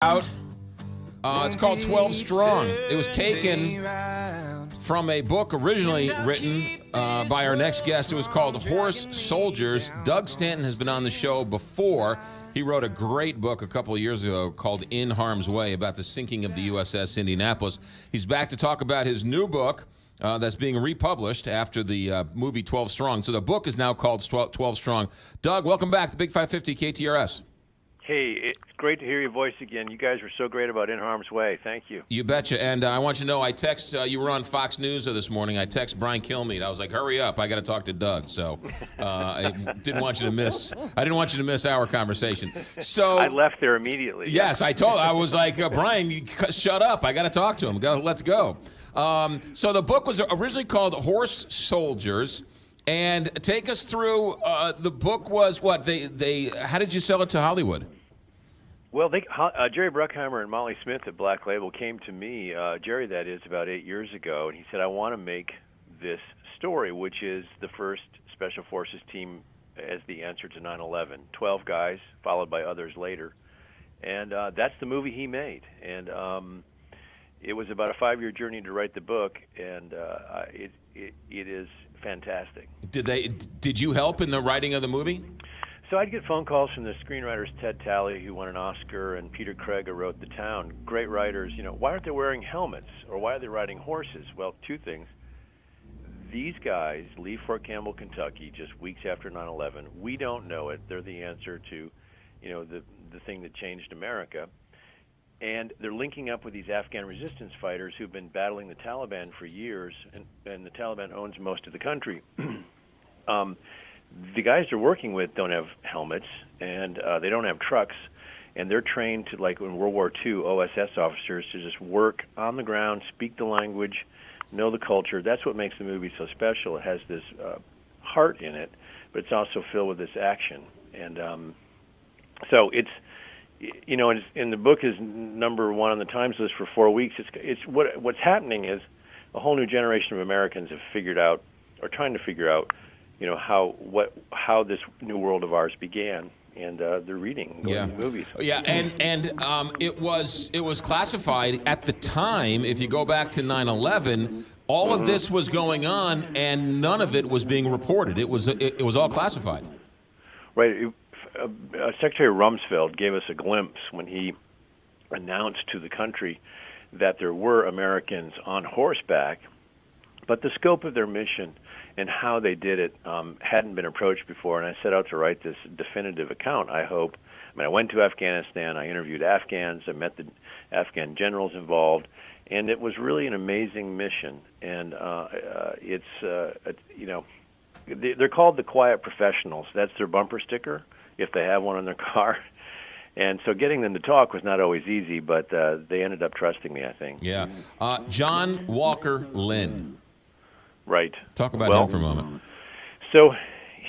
Out. It's called 12 Strong. It was taken from a book originally written by our next guest. It was called Horse Soldiers. Doug Stanton has been on the show before. He wrote a great book a couple of years ago called In Harm's Way about the sinking of the USS Indianapolis. He's back to talk about his new book that's being republished after the movie 12 Strong. So the book is now called 12 Strong. Doug, welcome back to Big 550 KTRS. Hey, it's great to hear your voice again. You guys were so great about In Harm's Way. Thank you. You betcha. And I want you to know, I text, you were on Fox News this morning. I text Brian Kilmeade. I was like, hurry up. I got to talk to Doug. So I didn't want you to miss our conversation. So I left there immediately. Yes, I was like, Brian, shut up. I got to talk to him. Let's go. So the book was originally called Horse Soldiers. And take us through, the book was what? How did you sell it to Hollywood? Well, Jerry Bruckheimer and Molly Smith at Black Label came to me, Jerry that is, about 8 years ago, and he said, I want to make this story, which is the first Special Forces team as the answer to 9/11. 12 guys, followed by others later. And that's the movie he made. And it was about a 5-year journey to write the book, and it is fantastic. Did you help in the writing of the movie? So I'd get phone calls from the screenwriters Ted Talley, who won an Oscar, and Peter Craig, who wrote The Town. Great writers. Why aren't they wearing helmets, or why are they riding horses? Well, two things. These guys leave Fort Campbell, Kentucky, just weeks after 9/11. We don't know it. They're the answer to, the thing that changed America. And they're linking up with these Afghan resistance fighters who've been battling the Taliban for years, and the Taliban owns most of the country. The guys they're working with don't have helmets, and they don't have trucks, and they're trained to, like in World War II, OSS officers, to just work on the ground, speak the language, know the culture. That's what makes the movie so special. It has this heart in it, but it's also filled with this action. And so it's, and the book is number one on the Times list for 4 weeks. What's happening is a whole new generation of Americans have figured out, or trying to figure out, how this new world of ours began, and they're reading the movies. Yeah, and it was classified at the time. If you go back to 9/11, all of this was going on, and none of it was being reported. It was all classified. Right. Secretary Rumsfeld gave us a glimpse when he announced to the country that there were Americans on horseback, but the scope of their mission and how they did it hadn't been approached before, and I set out to write this definitive account, I hope. I went to Afghanistan, I interviewed Afghans, I met the Afghan generals involved, and it was really an amazing mission. And they're called the Quiet Professionals. That's their bumper sticker, if they have one on their car. And so getting them to talk was not always easy, but they ended up trusting me, I think. Yeah. John Walker Lynn. Right. Talk about him for a moment. So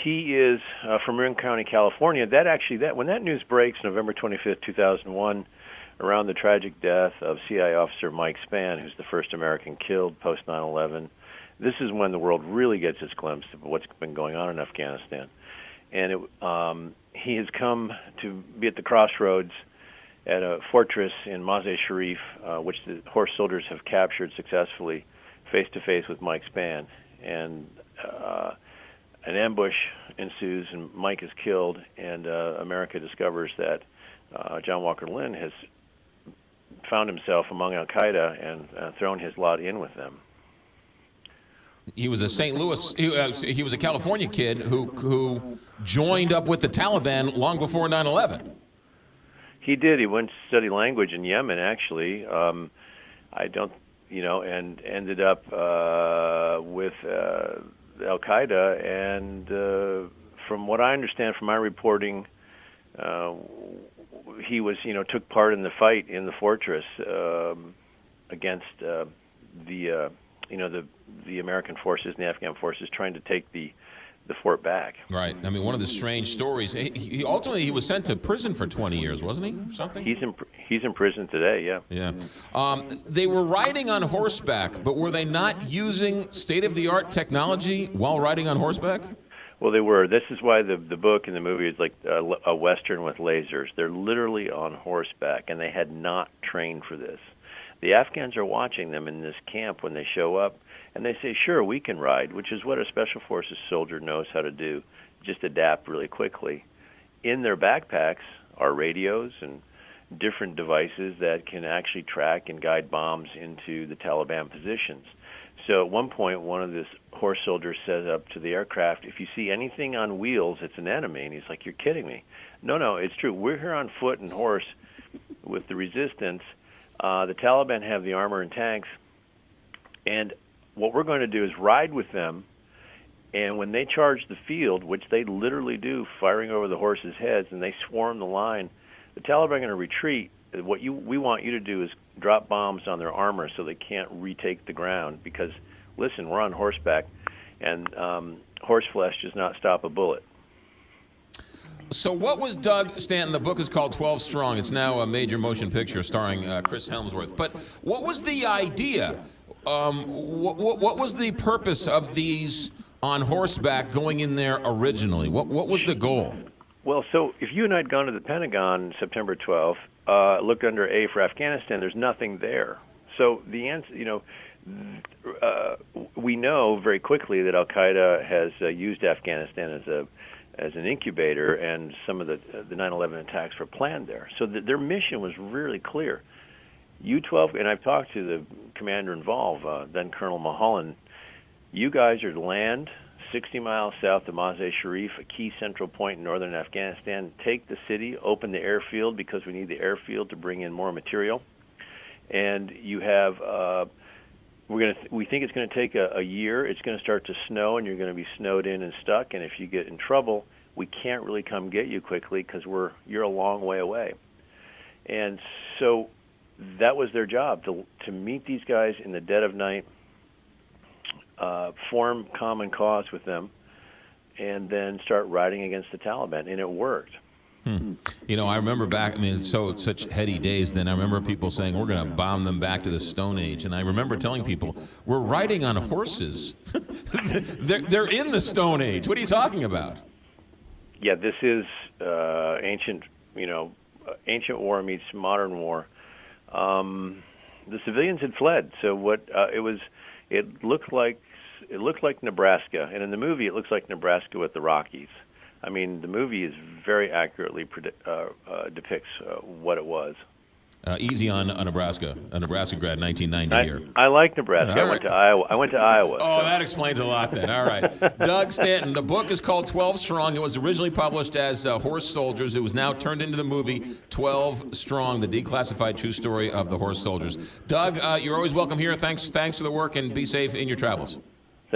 he is from Marin County, California. When that news breaks, November 25th, 2001, around the tragic death of CIA officer Mike Spann, who's the first American killed post 9/11, this is when the world really gets its glimpse of what's been going on in Afghanistan. And he has come to be at the crossroads at a fortress in Mazar-e-Sharif, which the horse soldiers have captured successfully, face-to-face with Mike Spann. And an ambush ensues, and Mike is killed, and America discovers that John Walker Lynn has found himself among Al-Qaeda and thrown his lot in with them. He was a St. Louis. He was a California kid who joined up with the Taliban long before 9/11. He did. He went to study language in Yemen, actually. And ended up with Al Qaeda. And from what I understand from my reporting, he was, took part in the fight in the fortress against the American forces and the Afghan forces trying to take the fort back. Right. I mean, one of the strange stories. He ultimately was sent to prison for 20 years, wasn't he? Something. He's in prison today. Yeah. Yeah. They were riding on horseback, but were they not using state-of-the-art technology while riding on horseback? Well, they were. This is why the book and the movie is like a Western with lasers. They're literally on horseback, and they had not trained for this. The Afghans are watching them in this camp when they show up, and they say, sure, we can ride, which is what a Special Forces soldier knows how to do, just adapt really quickly. In their backpacks are radios and different devices that can actually track and guide bombs into the Taliban positions. So at one point, one of these horse soldiers says up to the aircraft, if you see anything on wheels, it's an enemy. And he's like, you're kidding me. No, it's true. We're here on foot and horse with the resistance. The Taliban have the armor and tanks. And what we're going to do is ride with them. And when they charge the field, which they literally do, firing over the horses' heads, and they swarm the line, the Taliban are going to retreat. What we want you to do is drop bombs on their armor so they can't retake the ground. Because, listen, we're on horseback, and horse flesh does not stop a bullet. So what was Doug Stanton? The book is called 12 Strong. It's now a major motion picture starring Chris Helmsworth. But what was the idea? What was the purpose of these on horseback going in there originally? What was the goal? Well, so if you and I had gone to the Pentagon September 12th, looked under A for Afghanistan, there's nothing there. So the answer, we know very quickly that Al-Qaeda has used Afghanistan as an incubator, and some of the 9/11 attacks were planned there. So their mission was really clear. U-12, and I've talked to the commander involved, then Colonel Mulholland. You guys are to land 60 miles south of Mazar-e-Sharif, a key central point in northern Afghanistan. Take the city, open the airfield because we need the airfield to bring in more material. And you have, we think it's going to take a year. It's going to start to snow, and you're going to be snowed in and stuck. And if you get in trouble, we can't really come get you quickly because you're a long way away. And so that was their job, to meet these guys in the dead of night, form common cause with them, and then start riding against the Taliban, and it worked. I remember back, it's such heady days then. I remember people saying, we're going to bomb them back to the Stone Age. And I remember telling people, we're riding on horses. they're in the Stone Age. What are you talking about? Yeah, this is ancient war meets modern war. The civilians had fled, so it looked like Nebraska, and in the movie it looks like Nebraska with the Rockies. I mean, the movie is very accurately depicts what it was. Easy on Nebraska. A Nebraska grad, 1990 here. I like Nebraska. Right. I went to Iowa. Oh, that explains a lot then. All right. Doug Stanton, the book is called 12 Strong. It was originally published as Horse Soldiers. It was now turned into the movie 12 Strong, the declassified true story of the horse soldiers. Doug, you're always welcome here. Thanks for the work, and be safe in your travels.